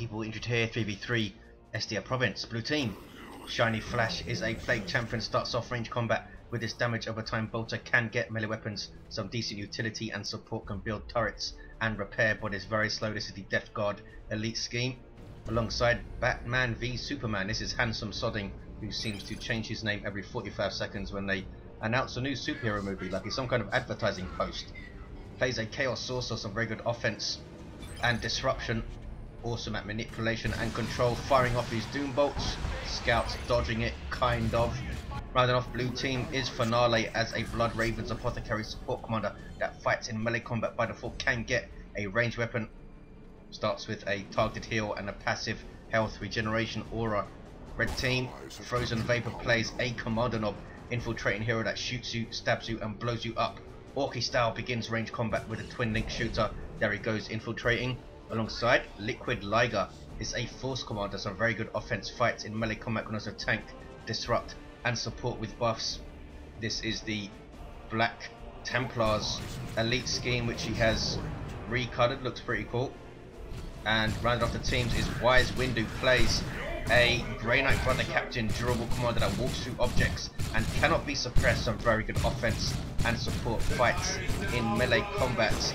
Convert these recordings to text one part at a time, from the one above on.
people, injured here, 3v3, Estia Province, blue team. Shiny Flash is a plague champion, starts off range combat with this damage over time bolter, can get melee weapons, some decent utility and support, can build turrets and repair, but is very slow. This is the Death Guard elite scheme. Alongside Batman v Superman, this is HandS0me, who seems to change his name every 45 seconds when they announce a new superhero movie, like it's some kind of advertising post. Plays a Chaos Sorcerer, some very good offense and disruption, awesome at manipulation and control, firing off his Doom Bolts, scouts dodging it, kind of. Rounding off blue team is Finale as a Blood Ravens Apothecary support commander that fights in melee combat by default, can get a ranged weapon, starts with a targeted heal and a passive health regeneration aura. Red team, FrozenVapor plays a Kommando knob, infiltrating hero that shoots you, stabs you and blows you up. Orky style, begins range combat with a twin link shooter, there he goes infiltrating. Alongside Liquid Liger is a force commander, some very good offense, fights in melee combat, can also tank, disrupt and support with buffs. This is the Black Templars elite scheme, which he has recolored, looks pretty cool. And rounded off the teams is Wise Windu, plays a Grey Knight Brother Captain durable commander that walks through objects and cannot be suppressed, some very good offense and support, fights in melee combat.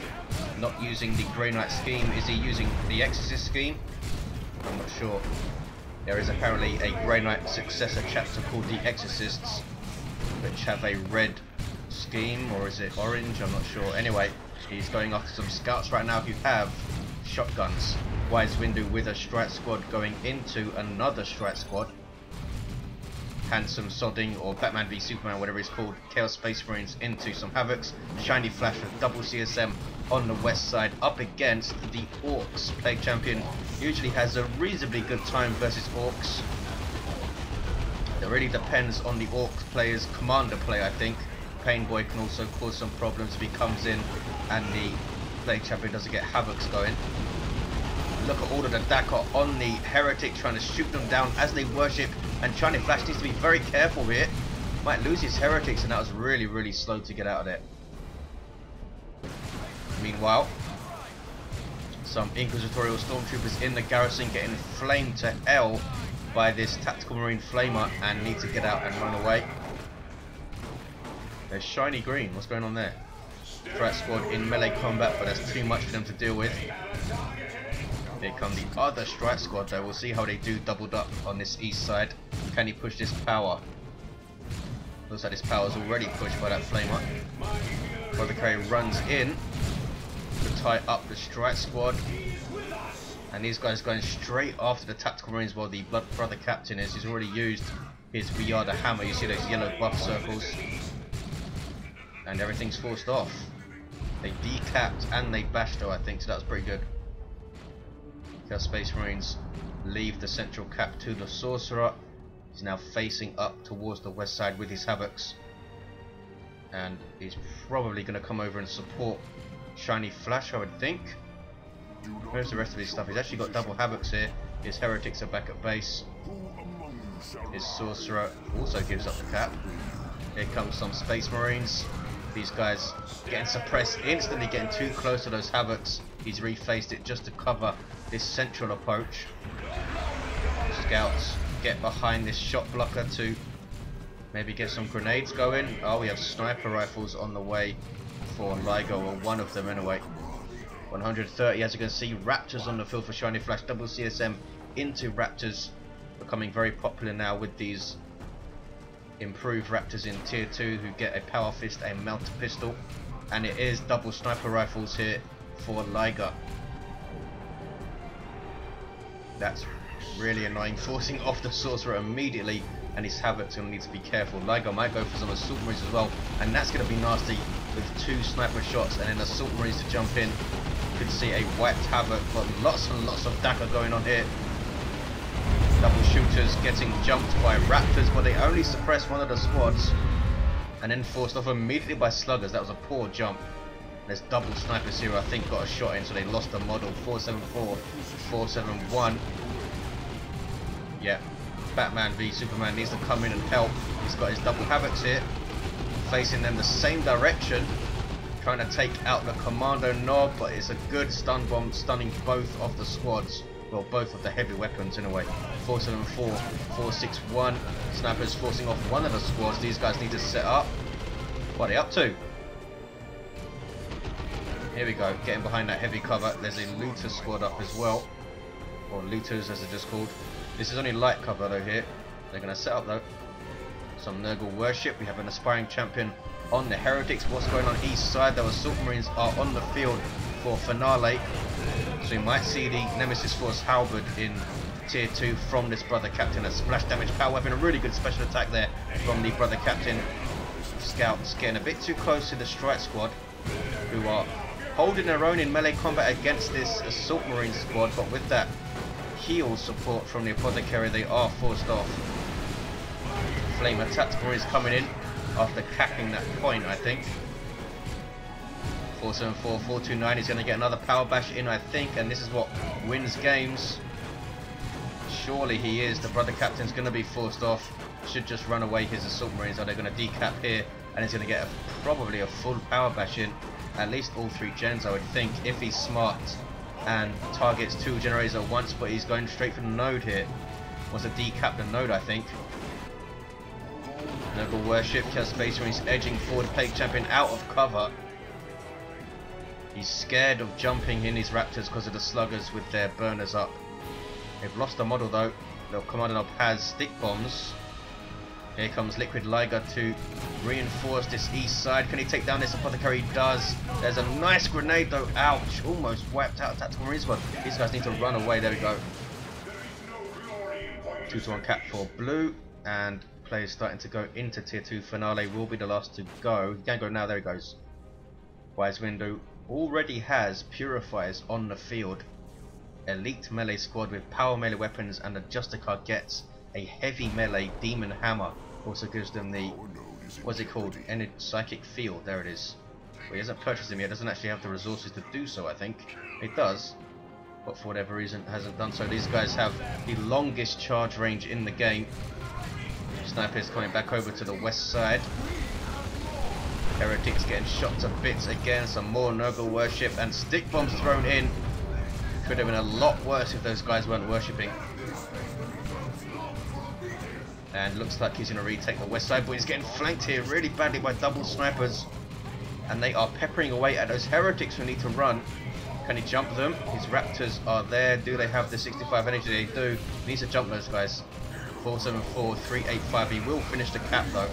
Not using the Grey Knight scheme, is he using the Exorcist scheme? I'm not sure. There is apparently a Grey Knight successor chapter called the Exorcists, which have a red scheme, or is it orange? I'm not sure. Anyway, he's going after some scouts right now who have shotguns. Wise Windu with a strike squad going into another strike squad. HandS0me sodding, or Batman v Superman, whatever it's called, Chaos Space Marines into some Havocs. Shiny Flash with double CSM on the west side up against the Orks. Plague champion usually has a reasonably good time versus Orks. It really depends on the Orks player's commander play, I think. Painboy can also cause some problems if he comes in and the Plague champion doesn't get Havocs going. Look at all of the Dakar on the Heretic, trying to shoot them down as they worship, and Shiny Flash needs to be very careful here. Might lose his Heretics, and that was really slow to get out of there. Meanwhile, some Inquisitorial Stormtroopers in the garrison getting flamed to hell by this Tactical Marine Flamer and need to get out and run away. There's Shiny Green, what's going on there? Threat squad in melee combat, but that's too much for them to deal with. Here come the other strike squad though, we'll see how they do doubled up on this east side. Can he push this power? Looks like this power is already pushed by that flamer. Apothecary runs in to tie up the strike squad, and these guys going straight after the Tactical Marines while the Blood Brother Captain is. He's already used his We Are the Hammer, you see those yellow buff circles, and everything's forced off. They decapped and they bashed her, I think, so that was pretty good. Chaos Space Marines leave the central cap to the Sorcerer. He's now facing up towards the west side with his Havocs, and he's probably going to come over and support Shiny Flash, I would think. Where's the rest of his stuff? He's actually got double Havocs here. His Heretics are back at base. His Sorcerer also gives up the cap. Here comes some Space Marines. These guys getting suppressed, instantly getting too close to those Havocs. He's refaced it just to cover this central approach. Scouts get behind this shot blocker to maybe get some grenades going. Oh, we have sniper rifles on the way for Liger, or one of them anyway. 130, as you can see, Raptors on the field for Shiny Flash. Double CSM into Raptors, becoming very popular now with these improved Raptors in tier 2 who get a power fist, a melter pistol, and it is double sniper rifles here for Liger. That's really annoying, forcing off the Sorcerer immediately, and his Havoc's going to need to be careful. Liger might go for some Assault Marines as well, and that's going to be nasty with 2 sniper shots and then Assault Marines to jump in. You could see a wiped Havoc, but lots and lots of Dakar going on here. Double shooters getting jumped by Raptors, but they only suppressed one of the squads and then forced off immediately by Sluggers. That was a poor jump. There's double snipers here, I think got a shot in, so they lost the model. 474, 471. Yeah, Batman v Superman needs to come in and help. He's got his double Havocs here, facing them the same direction, trying to take out the Kommando knob, but it's a good stun bomb, stunning both of the squads. well, both of the heavy weapons in a way. 474, 461. Snipers forcing off one of the squads. These guys need to set up. What are they up to? Here we go, getting behind that heavy cover. There's a looter squad up as well. Or looters as they're just called. This is only light cover though here. They're going to set up though. Some Nurgle worship. We have an aspiring champion on the heretics. What's going on east side? The assault marines are on the field for finale. So you might see the Nemesis Force halberd in tier 2 from this brother captain. A splash damage power weapon. A really good special attack there from the brother captain. Scouts getting a bit too close to the strike squad, who are holding their own in melee combat against this assault marine squad, but with that heal support from the apothecary they are forced off. Flamer tactical marines coming in after capping that point, I think. 474, 429 is going to get another power bash in, I think, and this is what wins games. Surely he is. The brother captain's going to be forced off. Should just run away his assault marines. Are they going to decap here? And he's going to get probably a full power bash in. At least all 3 gens, I would think, if he's smart and targets 2 generators at once, but he's going straight for the node here. Wants to decap the node, I think. Noble worship, Chaos Space Marines edging forward, Plague Champion out of cover. He's scared of jumping in his raptors because of the sluggers with their burners up. They've lost the model though. The Kommando has stick bombs. Here comes Liquid Liger to reinforce this east side. Can he take down this apothecary? He does. There's a nice grenade though. Ouch. Almost wiped out Tactical Marine squad. These guys need to run away. There we go. 2-to-1 cap for blue. And players starting to go into tier 2. Finale will be the last to go. He can go now. There he goes. Wise Windu already has purifiers on the field. Elite melee squad with power melee weapons, and the Justicar gets a heavy melee demon hammer. Also gives them the, what's it called? Psychic field. There it is. Well, he hasn't purchased them yet. Doesn't actually have the resources to do so, I think. It does, but for whatever reason hasn't done so. These guys have the longest charge range in the game. Snipers coming back over to the west side. Heretics getting shot to bits again. Some more Nurgle worship and stick bombs thrown in. Could have been a lot worse if those guys weren't worshipping. And looks like he's going to retake the west side, but he's getting flanked here really badly by double snipers. And they are peppering away at those heretics who need to run. Can he jump them? His raptors are there. Do they have the 65 energy? They do. He needs to jump those guys. 474, 385. He will finish the cap though.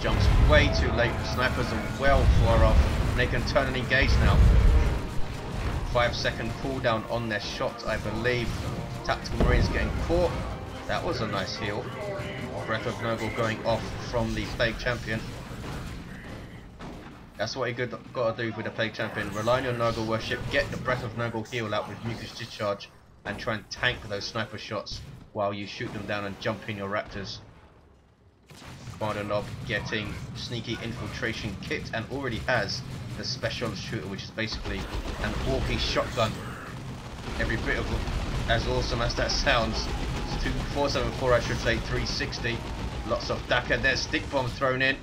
Jumps way too late. Snipers are well far off. They can turn and engage now. 5-second cooldown on their shots, I believe. Tactical Marines getting caught. That was a nice heal. Breath of Noble going off from the Plague Champion. That's what you got to do with the Plague Champion. Rely on your Nurgle worship, get the Breath of Noble heal out with Mucus Discharge, and try and tank those sniper shots while you shoot them down and jump in your raptors. Kommando Knob getting sneaky infiltration kit and already has the special shooter, which is basically an Orky shotgun. Every bit of as awesome as that sounds. 474, I should say, 360. Lots of Daka. There's stick bombs thrown in.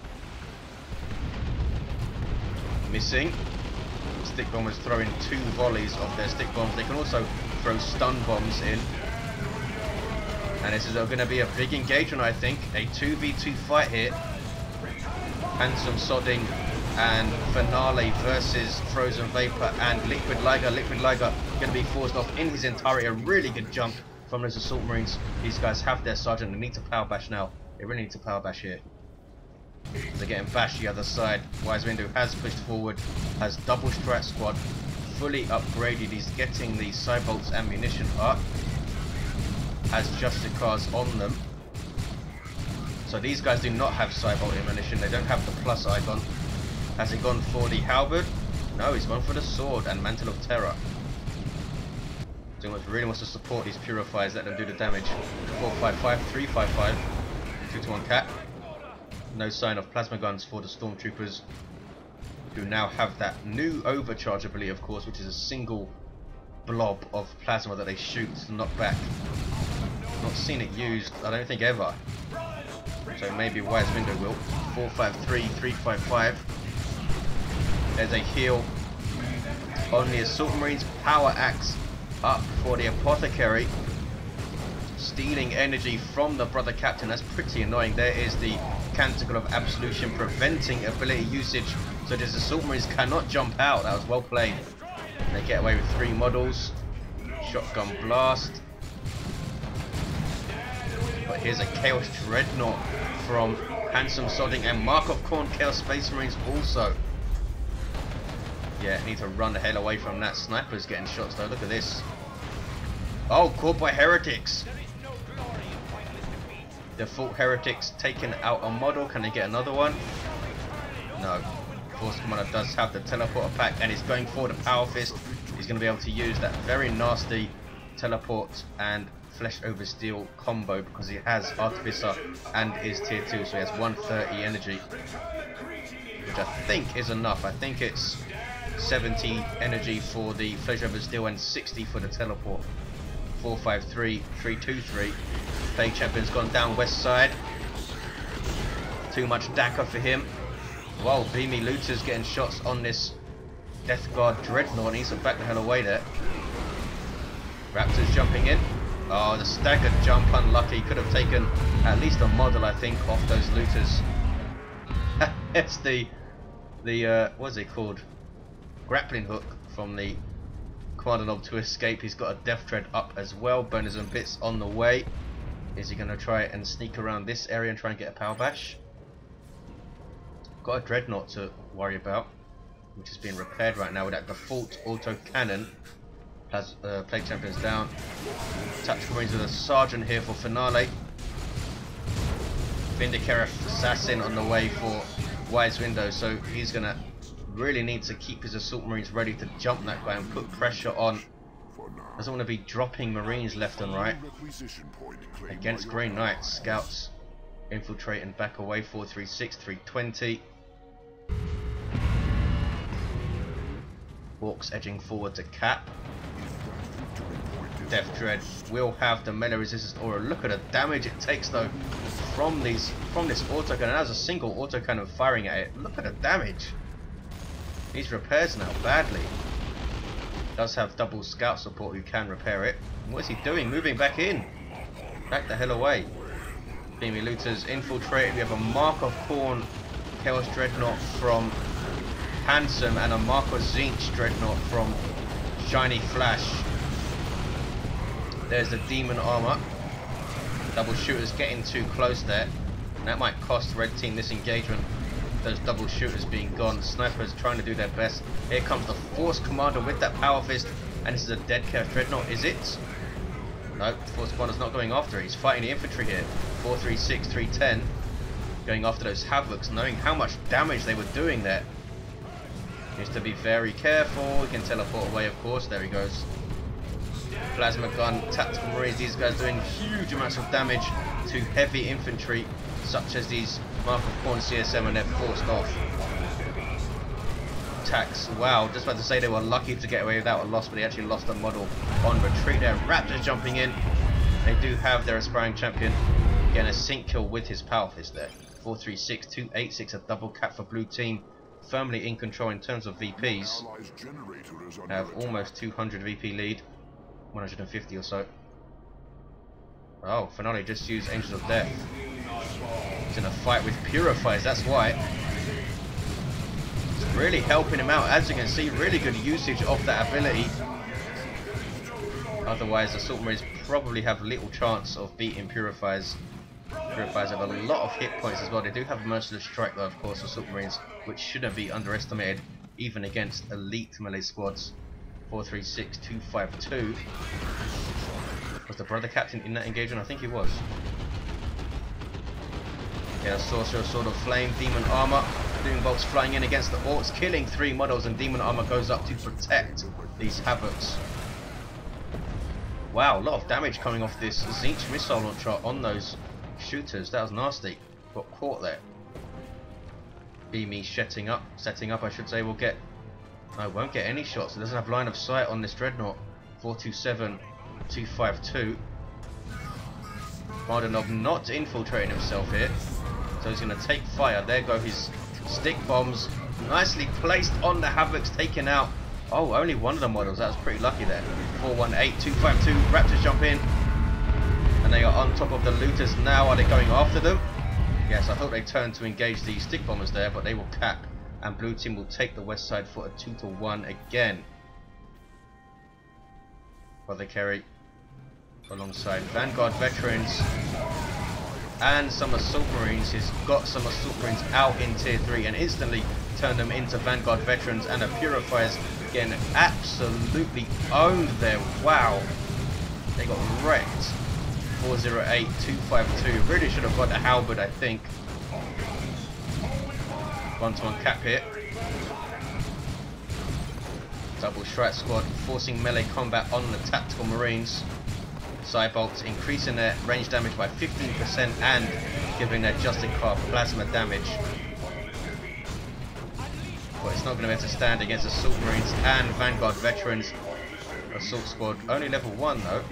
Missing. Stick bombers throwing 2 volleys of their stick bombs. They can also throw stun bombs in. And this is going to be a big engagement, I think. A 2v2 fight here. HandS0me sodding and Finale versus FrozenVapor and Liquid Liger. Liquid Liger going to be forced off in his entirety. A really good jump from those assault marines. These guys have their sergeant. They need to power bash now. They really need to power bash here. They're getting bashed the other side. Wise Windu has pushed forward, has double strat squad, fully upgraded. He's getting the Cybolt's ammunition up. Has Justicars on them. So these guys do not have Cybolt ammunition. They don't have the plus icon. Has he gone for the halberd? No, he's gone for the sword and Mantle of Terror. So he really wants to support these purifiers, let them do the damage. 455, 355, 2-to-1 cap. No sign of plasma guns for the stormtroopers, who now have that new overcharge ability, of course, which is a single blob of plasma that they shoot to knock back. Not seen it used, I don't think, ever. So maybe Wise Windu will. 453, 355. There's a heal. on the Assault Marines. Power Axe up for the Apothecary. Stealing energy from the brother captain. That's pretty annoying. There is the Canticle of Absolution preventing ability usage. So this Assault Marines cannot jump out. That was well played. They get away with 3 models. Shotgun blast. But here's a Chaos Dreadnought from HandS0me Sodding and Mark of Khorne Chaos Space Marines also. Yeah, need to run the hell away from that. Sniper's getting shots though. Look at this. Oh, caught by heretics. Default heretics taking out a model. Can they get another one? No. Force Commander does have the teleporter pack and he's going for the power fist. He's going to be able to use that very nasty teleport and flesh over steel combo because he has Artificer and is tier 2, so he has 130 energy, which I think is enough. I think it's 70 energy for the flesh over steel and 60 for the teleport. 453, 323. Plague Champion's gone down west side. Too much DACA for him. Whoa, Beamy Looters getting shots on this Death Guard Dreadnought. Needs to back the hell away there. Raptors jumping in. Oh, the staggered jump, unlucky. Could have taken at least a model, I think, off those looters. It's the what's it called? Grappling hook from the Kommando knob to escape. He's got a Death Tread up as well. Burners and bits on the way. Is he going to try and sneak around this area and try and get a power bash? Got a Dreadnought to worry about, which is being repaired right now with that default auto cannon. Has Plague Champions down. Tactical Marines with a Sergeant here for finale. Vindicator Assassin on the way for Wise Window, so he's going to really need to keep his Assault Marines ready to jump that guy and put pressure on. Doesn't want to be dropping Marines left and right. Against Grey Knights, Scouts infiltrate and back away. 436, 320. Orks edging forward to cap. Death Dread will have the melee resistance aura. Look at the damage it takes though from this autocannon. That was a single autocannon firing at it. Look at the damage. Needs repairs now badly. Does have double scout support who can repair it. What is he doing? Moving back in. Back the hell away. Beamy Looters infiltrated. We have a Mark of Khorne Chaos Dreadnought from HandS0me and a Mark of Tzeentch Dreadnought from Shiny Flash. There's the Demon Armor. Double shooters getting too close there. That might cost Red Team this engagement. Those double shooters being gone. Snipers trying to do their best. Here comes the Force Commander with that Power Fist. And this is a dead Chaos Dreadnought, is it? No, Force Commander's not going after it. He's fighting the infantry here. 436, 310. Going after those Havocs, knowing how much damage they were doing there. Needs to be very careful. He can teleport away, of course. There he goes. Plasma gun, tactical marines. These guys doing huge amounts of damage to heavy infantry, such as these Mark of Khorne CSM, and they're forced off. Attacks. Wow, just about to say they were lucky to get away without a loss, but they actually lost a model on retreat there. Raptors jumping in. They do have their aspiring champion getting a sync kill with his power fist there. 436, 286, a double cap for blue team. Firmly in control in terms of VPs. Have almost 200 VP lead. 150 or so. Oh, finale just used Angels of Death. He's in a fight with Purifiers, that's why. It's really helping him out. As you can see, really good usage of that ability. Otherwise, Assault Marines probably have little chance of beating Purifiers. Purifiers have a lot of hit points as well. They do have Merciless Strike though, of course, Assault Marines, which shouldn't be underestimated even against elite melee squads. 436, 252. Was the brother captain in that engagement? I think he was. Yeah, Sorcerer, Sword of Flame, Demon Armor. Doom Bolts flying in against the Orks, killing 3 models, and Demon Armor goes up to protect these Havocs. Wow, a lot of damage coming off this Tzeentch missile launcher on those shooters. That was nasty. Got caught there. Beamy setting up, I should say, will get... I won't get any shots. It doesn't have line of sight on this Dreadnought. 427, 252. Kommando knob not infiltrating himself here. So he's going to take fire. There go his stick bombs. Nicely placed on the Havocs, taking out Oh, only one of the models. That was pretty lucky there. 418, 252. Raptors jump in. And they are on top of the looters now. Are they going after them? Yes, I thought they turned to engage the stick bombers there, but they will cap. And blue team will take the west side for a 2-1 again. Apothecary alongside Vanguard veterans and some assault marines. He's got some assault marines out in tier 3 and instantly turned them into Vanguard veterans, and the purifiers getting absolutely owned there. Wow, they got wrecked. 408, 252. Really should have got the halberd, I think. 1-to-1 cap hit. Double strike squad forcing melee combat on the tactical marines. Side bolts increasing their range damage by 15% and giving their Justin Car plasma damage. But it's not going to be able to stand against assault marines and Vanguard veterans. Assault squad only level 1 though.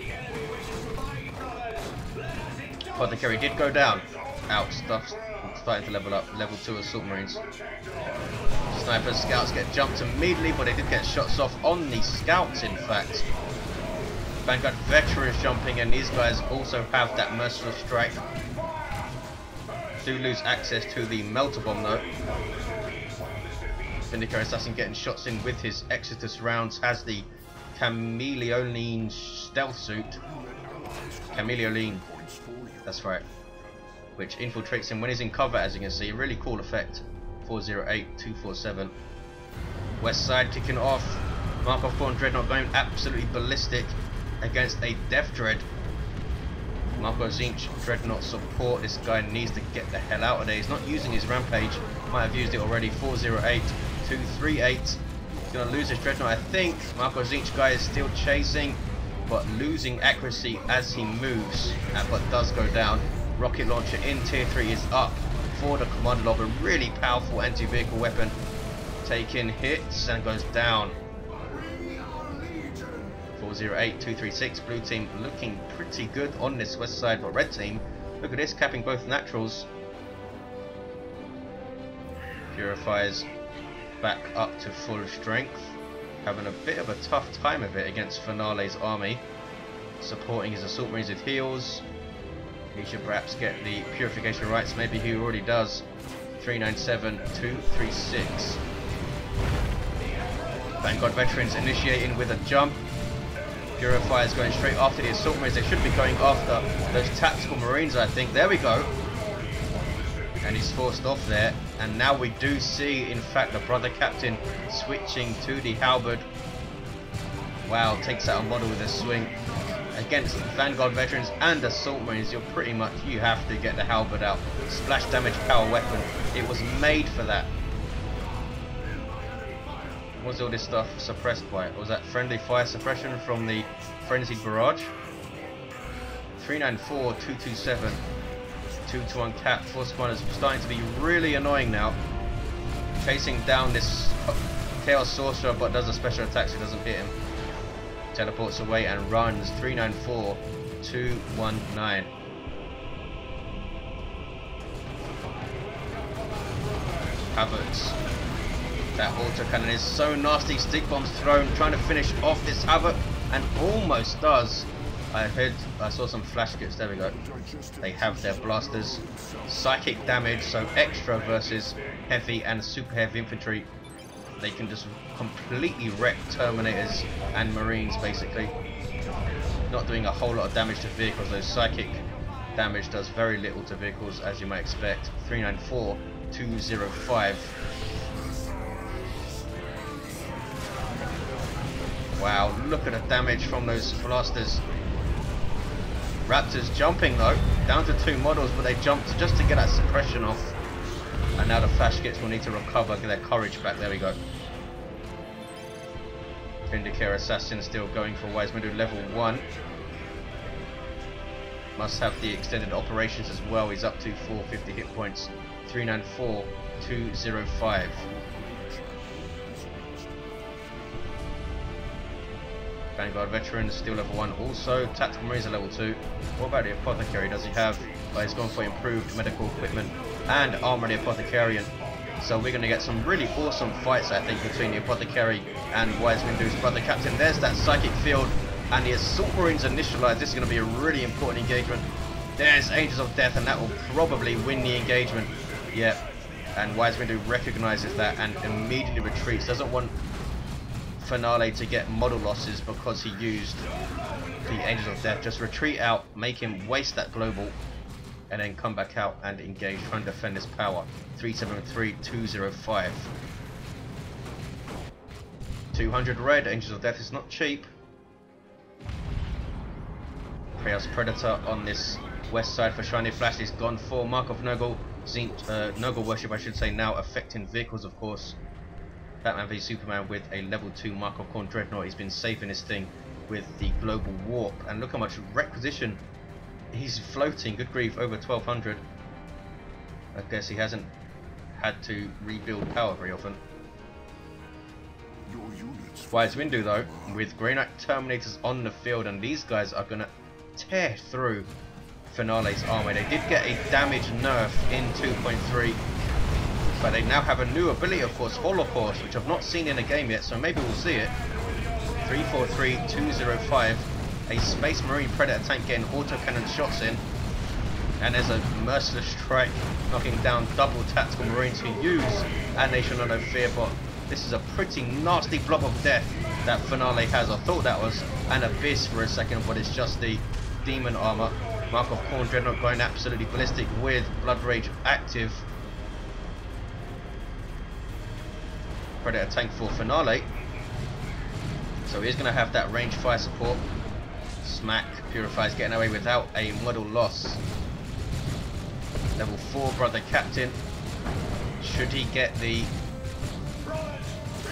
Apothecary did go down. Out, stuff's starting to level up. Level 2 assault marines. Snipers, scouts get jumped immediately, but they did get shots off on the scouts in fact. Vanguard veterans jumping, and these guys also have that merciless strike. Do lose access to the melter bomb though. Vindicator Assassin getting shots in with his Exodus rounds, has the Chameleoline stealth suit. Chameleoline, that's right. Which infiltrates him when he's in cover, as you can see. Really cool effect. 408, 247. West side kicking off. Markov Born Dreadnought going absolutely ballistic against a Death Dread. Marco Zinch Dreadnought support. This guy needs to get the hell out of there. He's not using his rampage. Might have used it already. 408, 238. He's gonna lose his Dreadnought, I think. Marco Zinch guy is still chasing, but losing accuracy as he moves, but does go down. Rocket launcher in tier 3 is up for the Kommando of a really powerful anti-vehicle weapon. Taking hits and goes down. 408, 236. Blue team looking pretty good on this west side, but red team, look at this, capping both naturals. Purifiers back up to full strength, having a bit of a tough time of it against Finale's army. Supporting his assault marines with heals. He should perhaps get the purification rights, maybe he already does. 397, 236. Vanguard veterans initiating with a jump. Purifiers going straight after the assault marines. They should be going after those tactical marines, I think. There we go. And he's forced off there. And now we do see, in fact, the brother captain switching to the halberd. Wow, takes out a model with a swing. Against Vanguard veterans and assault marines, you have to get the halberd out. Splash damage power weapon. It was made for that. What was all this stuff suppressed by? Was that friendly fire suppression from the frenzied barrage? 394, 227, 2-to-1 cap. Force commanders starting to be really annoying now. Chasing down this Chaos Sorcerer, but does a special attack so it doesn't hit him. Teleports away and runs. 394, 219. Havocs. That autocannon is so nasty. Stick bombs thrown, trying to finish off this Havoc, and almost does. I saw some flash kits. There we go. They have their blasters. Psychic damage, so extra versus heavy and super heavy infantry. They can just completely wreck Terminators and Marines, basically. Not doing a whole lot of damage to vehicles. Those psychic damage does very little to vehicles, as you might expect. 394, 205. Wow, look at the damage from those blasters. Raptors jumping though, down to 2 models, but they jumped just to get that suppression off. And now the flash kits will need to recover, get their courage back. There we go. Vindicator Assassin still going for Wise Windu level 1. Must have the extended operations as well. He's up to 450 hit points. 394, 205. Vanguard veterans still level 1 also. Tactical Marines are level 2. What about the Apothecary? Does he have? He's gone for improved medical equipment and armor the Apothecarian. So we're going to get some really awesome fights, I think, between the Apothecary and Wise Windu's brother captain. There's that psychic field, and the Assault Marines initialized. This is going to be a really important engagement. There's Angels of Death, and that will probably win the engagement. Yep. And Wise Windu recognizes that and immediately retreats. Doesn't want Finale to get model losses because he used the Angels of Death. Just retreat out, make him waste that global, and then come back out and engage, try and defend his power. 373-205. 200 red. Angels of Death is not cheap. Chaos Predator on this west side for Shiny Flash is gone for. Mark of Nurgle, Nurgle worship I should say, now affecting vehicles, of course. Batman v Superman with a level 2 Mark of Khorne Dreadnought. He's been saving this thing with the global warp, and look how much requisition he's floating. Good grief, over 1200. I guess he hasn't had to rebuild power very often. Wise Windu though, with Grey Knight Terminators on the field, and these guys are gonna tear through Finale's army. They did get a damage nerf in 2.3, but they now have a new ability, of course, Holocaust, which I've not seen in a game yet, so maybe we'll see it. 343-205, a Space Marine Predator tank getting autocannon shots in, and there's a merciless strike knocking down double tactical Marines who use a Nation of No Fear bot. This is a pretty nasty blob of death that Finale has. I thought that was an Abyss for a second, but it's just the Demon Armor. Mark of Khorne Dreadnought going absolutely ballistic with Blood Rage active. Predator tank for Finale. So he's going to have that range fire support. Smack Purifies getting away without a model loss. Level 4 brother captain. Should he get the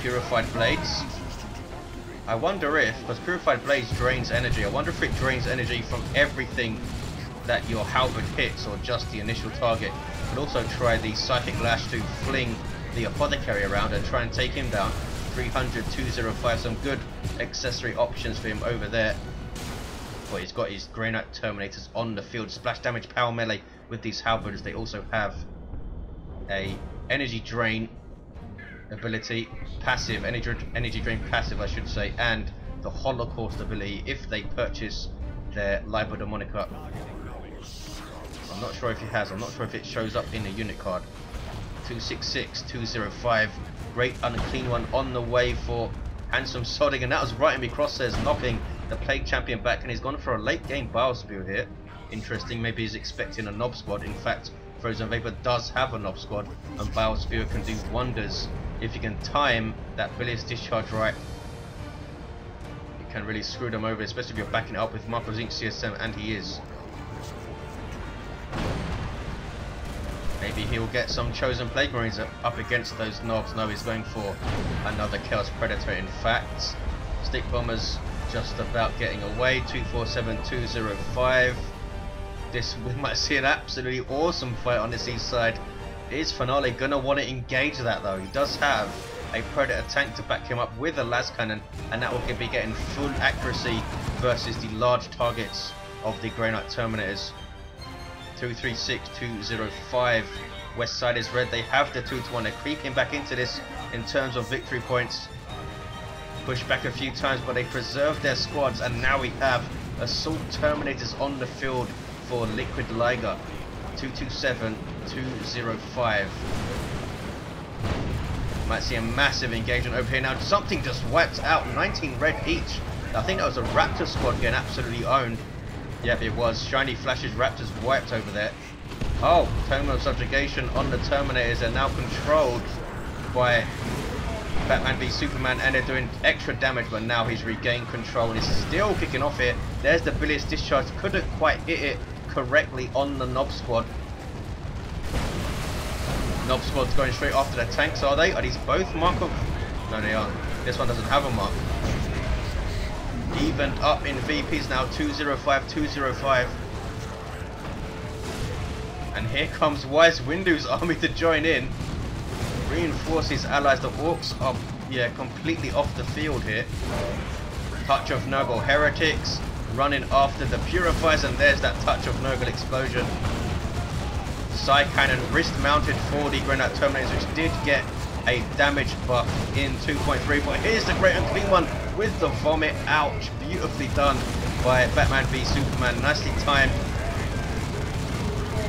Purified Blades? I wonder if, because Purified Blades drains energy, I wonder if it drains energy from everything that your halberd hits or just the initial target. Could also try the Psychic Lash to fling the Apothecary around and try and take him down. 300-205, some good accessory options for him over there. But he's got his Grey Knight Terminators on the field. Splash damage, power melee with these halberds. They also have a energy drain ability, passive, energy drain passive I should say, and the Holocaust ability if they purchase their Liber Demonica. I'm not sure if he has, I'm not sure if it shows up in the unit card. 266-205, great unclean one on the way for HandS0me sodding, and that was right in my crosshairs, knocking the Plague Champion back, and he's gone for a late game Biospew here. Interesting, maybe he's expecting a Knob Squad. In fact, FrozenVapor does have a Knob Squad, and Biospew can do wonders. If you can time that Bilious Discharge right, you can really screw them over, especially if you're backing it up with Marco Zinc CSM, and he is. Maybe he'll get some Chosen Plague Marines up against those knobs. No, he's going for another Chaos Predator. In fact, Stick Bombers just about getting away. 247-205. We might see an absolutely awesome fight on this east side. Is Finale gonna want to engage that though? He does have a Predator tank to back him up with a las cannon, and that will be getting full accuracy versus the large targets of the Grey Knight Terminators. 236-205. West side is red. They have the 2-1. They're creeping back into this in terms of victory points. Pushed back a few times, but they preserved their squads, and now we have Assault Terminators on the field for Liquid Liger. 227-205. Might see a massive engagement over here now. Something just wiped out 19 red each. I think that was a Raptor squad getting absolutely owned. Yep, it was. Shiny Flash's Raptors wiped over there. Oh, Tome of Subjugation on the Terminators are now controlled by Batman v Superman, and they're doing extra damage, but now he's regained control and he's still kicking off here. There's the Bilious Discharge. Couldn't quite hit it correctly on the Knob Squad. Knob Squad's going straight after the tanks, are they? Are these both Mark of... No, they aren't. This one doesn't have a mark. Evened up in VPs now, 205-205. And here comes Wise Windu's army to join in. Reinforce his allies. The Orks are, yeah, completely off the field here. Touch of Nurgle Heretics running after the Purifiers, and there's that Touch of Nurgle explosion. Psy Cannon wrist mounted for the Grenade Terminators, which did get a damage buff in 2.3, but here's the Great Unclean One with the vomit. Ouch, beautifully done by Batman v Superman, nicely timed.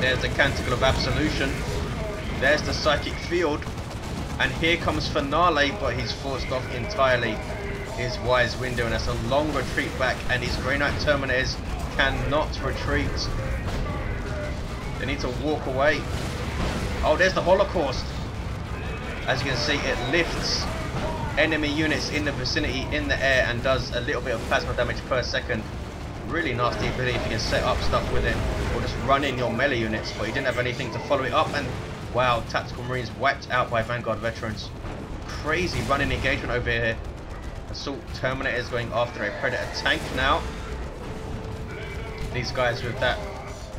There's the Canticle of Absolution, there's the Psychic Field, and here comes Finale, but he's forced off entirely. His Wise Windu, and that's a long retreat back, and his Grey Knight Terminators cannot retreat. They need to walk away. Oh, there's the Holocaust. As you can see, it lifts enemy units in the vicinity in the air and does a little bit of plasma damage per second. Really nasty ability if you can set up stuff with it, or just run in your melee units, but he didn't have anything to follow it up, and wow, Tactical Marines wiped out by Vanguard veterans. Crazy running engagement over here. Assault Terminators going after a Predator tank now. These guys with that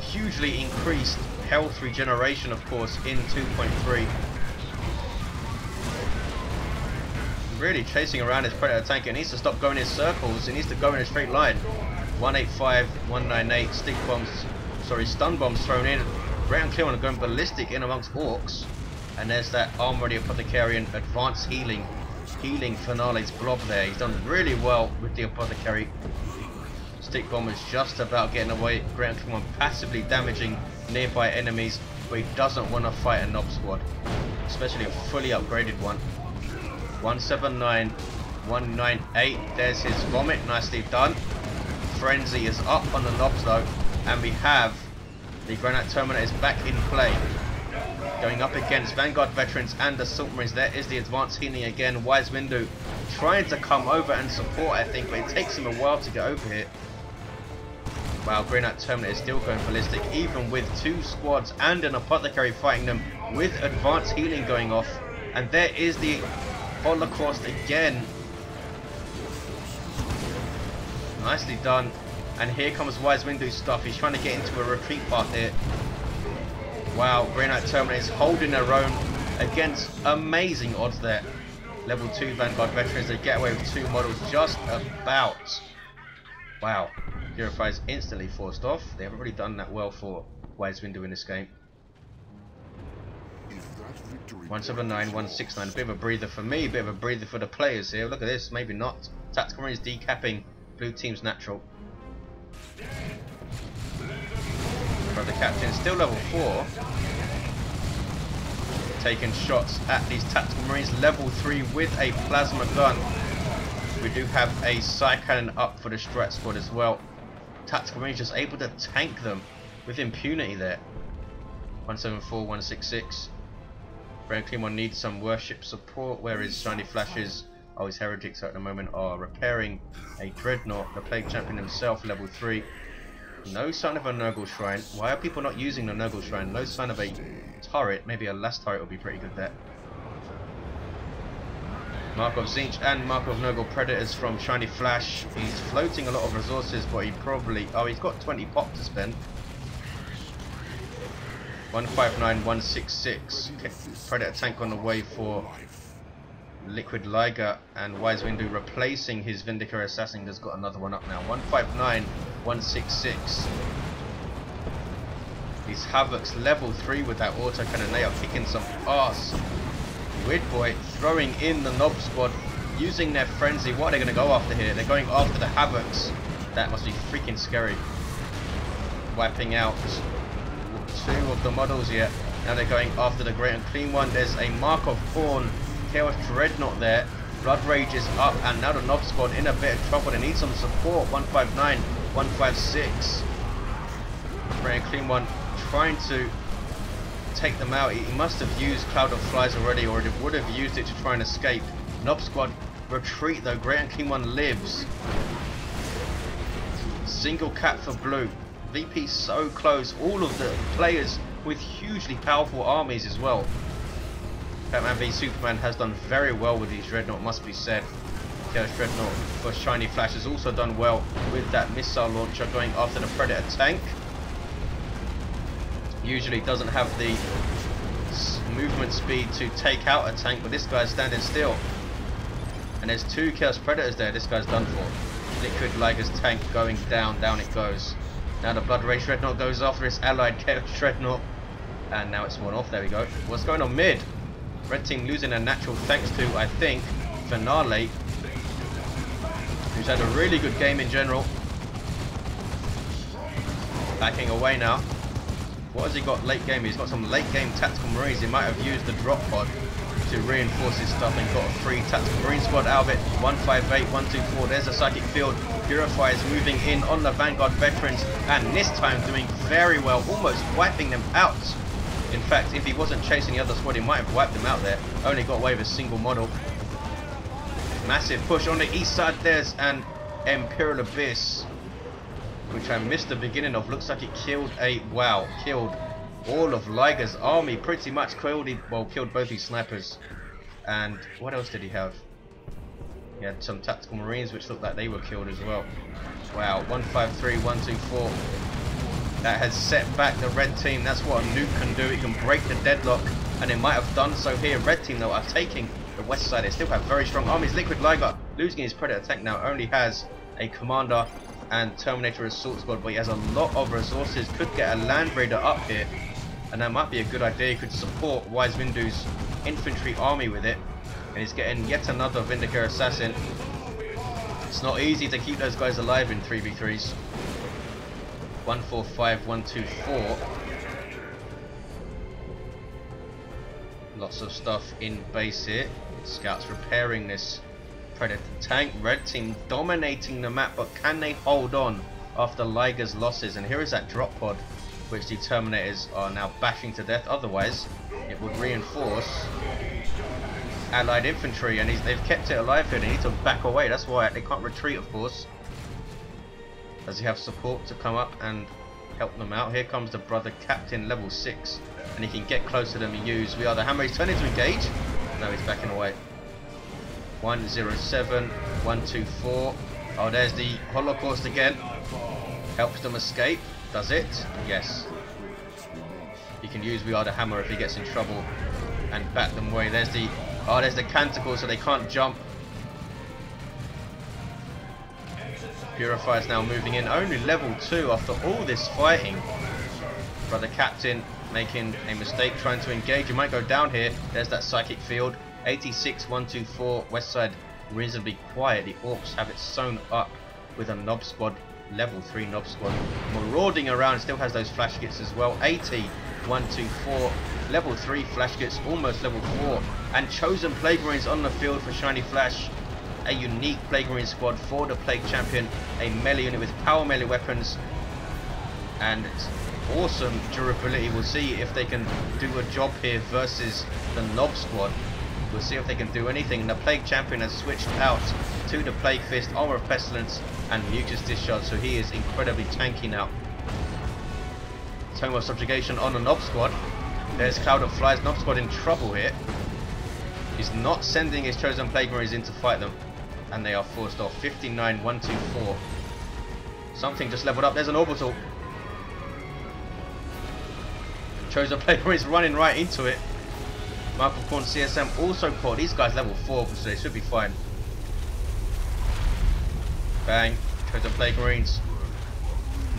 hugely increased health regeneration, of course, in 2.3. Really chasing around his Predator tank. It needs to stop going in circles. It needs to go in a straight line. 185, 198 stick bombs, sorry, stun bombs thrown in. Great Unclean One going ballistic in amongst Orks. And there's that Armour the Apothecarian advanced healing Finale's blob there. He's done really well with the Apothecary. Stick bomb is just about getting away. Great Unclean One passively damaging nearby enemies, but he doesn't want to fight a Nob squad, especially a fully upgraded one. 179, 198, there's his vomit, nicely done. Frenzy is up on the Nobs though, and we have the Granite Terminators back in play. Going up against Vanguard veterans and Assault Marines. There is the advanced healing again. Wise Windu trying to come over and support, I think, but it takes him a while to get over here. Wow, Granite Terminator is still going ballistic, even with two squads and an Apothecary fighting them with advanced healing going off. And there is the Holocaust again. Nicely done. And here comes Wise Windu's stuff. He's trying to get into a retreat path here. Wow, Grey Knight Terminators holding their own against amazing odds there. Level 2 Vanguard veterans, they get away with 2 models just about. Wow, Purify is instantly forced off. They haven't really done that well for Wise Windu in this game. 179, 169, a bit of a breather for me, a bit of a breather for the players here. Look at this, maybe not. Tactical Marines decapping blue team's natural. But the captain still level 4. Taking shots at these Tactical Marines. Level 3 with a plasma gun. We do have a Psy Cannon up for the Strat squad as well. Tactical Marines just able to tank them with impunity there. 174, 166. Grey Unclean One needs some worship support. Where is Shiny Flashes? Oh, his heretics at the moment are repairing a Dreadnought. The Plague Champion himself, level 3. No sign of a Nurgle Shrine. Why are people not using the Nurgle Shrine? No sign of a turret. Maybe a last turret would be pretty good there. Mark of Zinch and Mark of Nurgle Predators from Shiny Flash. He's floating a lot of resources, but he probably... Oh, he's got 20 pop to spend. 159, 166. Predator tank on the way for Liquid Liger, and Wise Windu replacing his Vindicator Assassin. Has got another one up now. 159, 166. These Havocs level 3 with that auto cannon. They are kicking some ass. Weird Boy throwing in the Nob squad, using their frenzy. What are they going to go after here? They're going after the Havocs. That must be freaking scary. Wiping out 2 of the models yet. Now they're going after the Great Unclean One. There's a Mark of Thorn Chaos Dreadnought there. Blood Rage is up, and now the Nob squad in a bit of trouble. They need some support. 159, 156. Great Unclean One trying to take them out. He must have used Cloud of Flies already, or he would have used it to try and escape. Nob squad retreat though. Great Unclean One lives. Single cap for blue. VP so close. All of the players with hugely powerful armies as well. Batman v Superman has done very well with these Dreadnought, must be said. Chaos Dreadnought for Shiny Flash has also done well with that missile launcher going after the Predator tank. Usually doesn't have the movement speed to take out a tank, but this guy's standing still. And there's 2 Chaos Predators there. This guy's done for. Liquid Liger's tank going down, down it goes. Now the Blood Rage Dreadnought goes after its allied Chaos Dreadnought. And now it's worn off. There we go. What's going on mid? Red team losing a natural thanks to, I think, Finale, who's had a really good game in general. Backing away now. What has he got late game? He's got some late game tactical marines. He might have used the drop pod to reinforce his stuff and got a free tactical marine squad out of it. 158, 124. There's a psychic field. Purify is moving in on the Vanguard veterans, and this time doing very well, almost wiping them out. In fact, if he wasn't chasing the other squad, he might have wiped them out there. Only got away with a single model. Massive push on the east side. There's an Imperial Abyss, which I missed the beginning of. Looks like it killed killed all of Liger's army. Pretty much killed both his snipers. And what else did he have? He had some tactical marines which looked like they were killed as well. Wow, 153, 124. That has set back the red team. That's what a nuke can do. It can break the deadlock, and it might have done so here. Red team though are taking the west side. They still have very strong armies. Liquid Liger losing his predator tank now. Only has a commander and Terminator assault squad, but he has a lot of resources. Could get a land raider up here, and that might be a good idea. He could support Wise Windu's infantry army with it, and he's getting yet another Vindicator assassin. It's not easy to keep those guys alive in 3v3s. 145, 124. Lots of stuff in base here. Scouts repairing this Predator tank. Red team dominating the map, but can they hold on after Liger's losses? And here is that drop pod, which the Terminators are now bashing to death. Otherwise, it would reinforce Allied infantry, and they've kept it alive here. They need to back away. That's why they can't retreat, of course. Does he have support to come up and help them out? Here comes the brother captain, level 6, and he can get closer than we use. We are the hammer. He's turning to engage. No, he's backing away. 107, 124. Oh, there's the Holocaust again. Helps them escape. Does it? Yes. He can use We Are the Hammer if he gets in trouble and back them away. There's the canticle, so they can't jump. Purifier's now moving in, only level 2 after all this fighting. Brother captain making a mistake trying to engage. You might go down here. There's that psychic field. 86, 124. West side reasonably quiet. The Orks have it sewn up with a Nob squad, level 3 Nob squad, marauding around. Still has those flash kits as well. 80, 124. Level 3 flash kits, almost level 4. And chosen Plague Marines on the field for Shiny Flash. A unique Plague Marine squad for the Plague Champion. A melee unit with power melee weapons. And it's awesome durability. We'll see if they can do a job here versus the Nob squad. We'll see if they can do anything. And the Plague Champion has switched out to the Plague Fist, Armor of Pestilence, and Mucus Discharge. So he is incredibly tanky now. Tome of Subjugation on the Nob squad. There's Cloud of Flies. Nob squad in trouble here. He's not sending his chosen Plague Marines in to fight them, and they are forced off. 59, 124. Something just leveled up. There's an orbital. Chosen Plague Marines running right into it. Michael Korn CSM also caught. These guys level 4, so they should be fine. Bang. Chosen Plague Marines.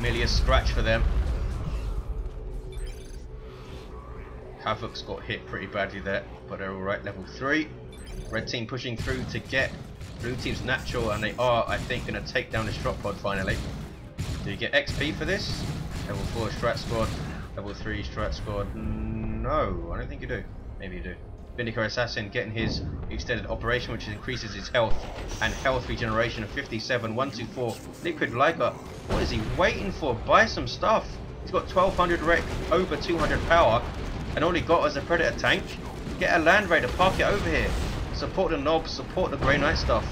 Merely a scratch for them. Havoc's got hit pretty badly there, but they're alright. Level 3. Red team pushing through to get blue team's natural, and they are, I think, going to take down this drop pod finally. Do you get XP for this? Level 4 strat squad. Level 3 strat squad. No, I don't think you do. Maybe you do. Vindicator Assassin getting his extended operation, which increases his health and health regeneration of 57, 124. Liquid Liger, what is he waiting for? Buy some stuff. He's got 1200 rec, over 200 power, and all he got is a Predator tank. Get a Land Raider, park it over here. Support the Nobs, support the Grey Knight stuff.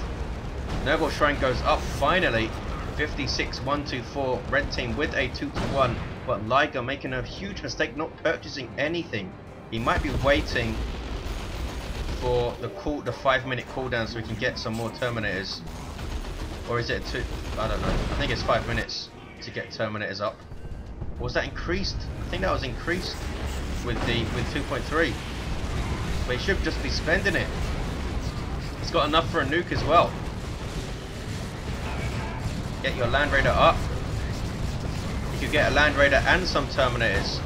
Noble Shrine goes up finally. 56, 124. Red team with a 2-1, but Liger making a huge mistake not purchasing anything. He might be waiting for the 5-minute cooldown so we can get some more Terminators. Or is it 2? I don't know. I think it's 5 minutes to get Terminators up. Or was that increased? I think that was increased with 2.3. But he should just be spending it. He's got enough for a nuke as well. Get your Land Raider up. You could get a Land Raider and some Terminators.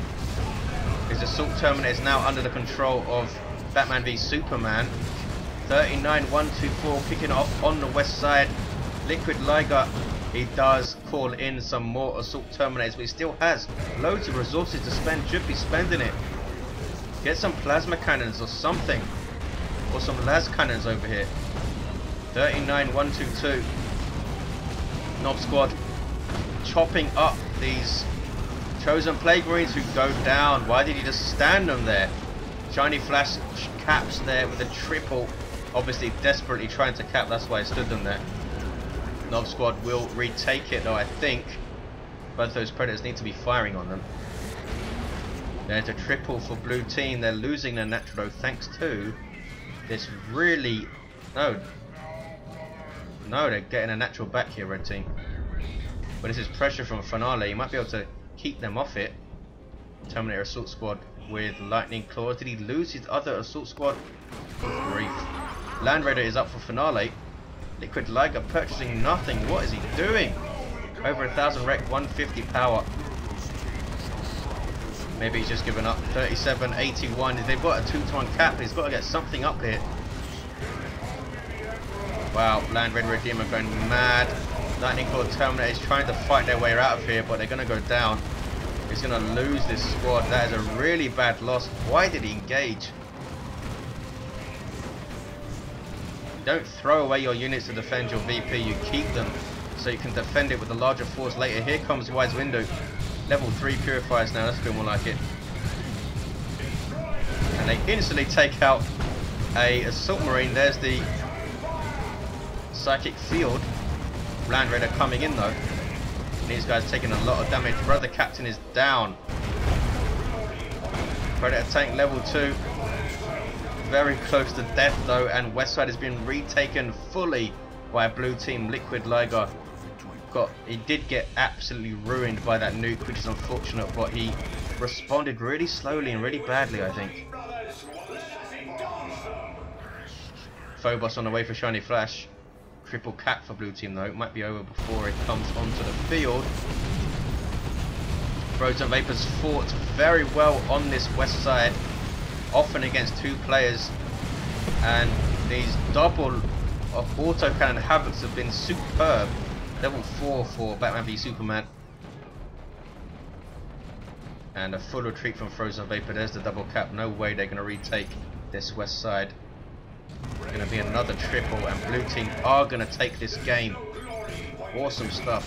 His Assault Terminator is now under the control of Batman v Superman. 39124 kicking off on the west side. Liquid Liger, he does call in some more Assault Terminators, but he still has loads of resources to spend. Should be spending it. Get some plasma cannons or something. Or some las cannons over here. 39122. Knob Squad chopping up these Chosen Plague Marines who go down. Why did he just stand them there? Shiny Flash caps there with a triple. Obviously desperately trying to cap, that's why I stood them there. Knob Squad will retake it though, I think. Both those Predators need to be firing on them. There's a triple for blue team. They're losing their natural though, thanks to this really... No, they're getting a natural back here, red team. But this is pressure from Finale. You might be able to keep them off it. Terminator Assault Squad with Lightning Claws. Did he lose his other Assault Squad? Good grief. Land Raider is up for Finale. Liquid Liger purchasing nothing. What is he doing? Over 1,000 wreck, 150 power. Maybe he's just given up. 3781. They've got a 2-to-1 cap. He's got to get something up here. Wow, Land Raider Redeemer going mad. Lightning Claw Terminator is trying to fight their way out of here, but they're going to go down. He's going to lose this squad. That is a really bad loss. Why did he engage? You don't throw away your units to defend your VP. You keep them so you can defend it with a larger force later. Here comes Wise Windu. Level 3 purifiers now. That's a bit more like it. And they instantly take out a Assault Marine. There's the Psychic Field. Land Raider coming in though. These guys taking a lot of damage. Brother Captain is down. Predator tank level 2. Very close to death though, and west side has been retaken fully by blue team. Liquid Liger he did get absolutely ruined by that nuke, which is unfortunate, but he responded really slowly and really badly, I think. Phobos on the way for Shiny Flash. Triple cap for blue team though. It might be over before it comes onto the field. FrozenVapor's fought very well on this west side, often against 2 players, and these double autocannon havocs have been superb. Level 4 for Batman v Superman. And a full retreat from FrozenVapor. There's the double cap. No way they're going to retake this west side. Going to be another triple, and blue team are going to take this game. Awesome stuff.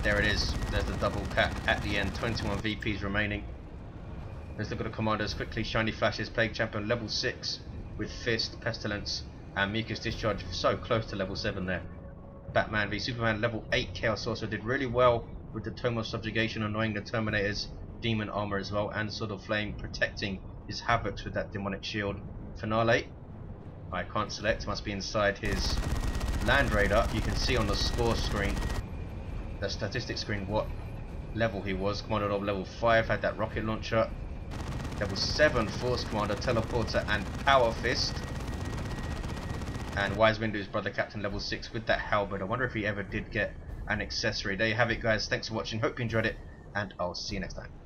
There it is. There's the double cap at the end. 21 VPs remaining. Let's look at the commandos quickly. Shiny Flashes, Plague Champion level 6 with Fist, Pestilence and Mucus Discharge. So close to level 7 there. Batman v Superman level 8 Chaos Sorcerer did really well with the Tome of Subjugation, annoying the Terminator's Demon Armor as well, and Sword of Flame protecting his Havocs with that demonic shield. Finale, I can't select, must be inside his Land Raider. You can see on the score screen, the statistics screen, what level he was. Commando of level 5 had that rocket launcher. Level 7 Force Commander, Teleporter and Power Fist. And Wise Windu's Brother Captain level 6 with that halberd. I wonder if he ever did get an accessory. There you have it guys, thanks for watching, hope you enjoyed it, and I'll see you next time.